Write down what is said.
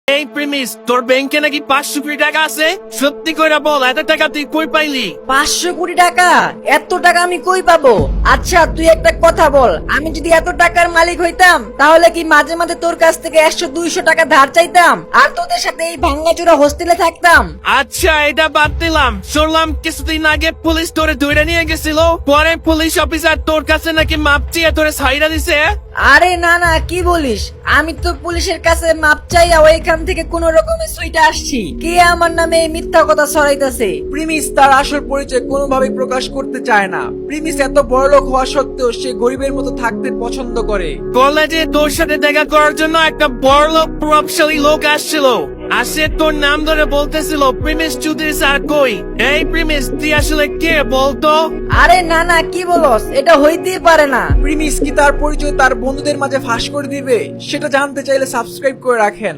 এই প্রিমিস, তোর ব্যাংকে নাকি 500 কোটি টাকা আছে? সত্যি কইরা বল, এত টাকা তুই কই পাইলি? 500 কোটি টাকা? এত টাকা আমি কই পাবো? আচ্ছা তুই একটা কথা বল, আমি যদি এত টাকার মালিক হইতাম তাহলে কি মাঝে মাঝে তোর কাছ থেকে 100-200 টাকা ধার চাইতাম আর তোদের সাথে এই ভাঙ্গাচোরা হোস্টেলে থাকতাম? আচ্ছা, এটা বাদ দিলাম। শুনলাম কিছুদিন আগে পুলিশ তোরে ধরে নিয়ে গেছিল, পরে পুলিশ অফিসার তোর কাছে নাকি মাপ চেয়ে তোরে ছাইরা দিছে। আরে না না, কি বলিস? আমি তো পুলিশের কাছে মাপ চাইয়া ওইখান থেকে কোন রকমের সুইটা আসছি। কে আমার নামে এই মিথ্যা কথা ছড়াইতাছে? প্রিমিস তার আসল পরিচয় কোনোভাবেই প্রকাশ করতে চায় না। প্রিমিস এত বড়লোক হওয়া সত্ত্বেও সে গরিবের মতো থাকতে পছন্দ করে। কলেজে তোর সাথে দেখা করার জন্য একটা বড়লোক প্রভাবশালী লোক আসছিল, আর সে তোর নাম ধরে বলতেছিল প্রিমিস চৌধুরী স্যার কই। এই প্রিমিস, তুই আসলে কে বলতো? আরে না না, কি বলস? এটা হইতেই পারে না। প্রিমিস কি তার পরিচয় তার বন্ধুদের মাঝে ফাঁস করে দিবে? সেটা জানতে চাইলে সাবস্ক্রাইব করে রাখেন।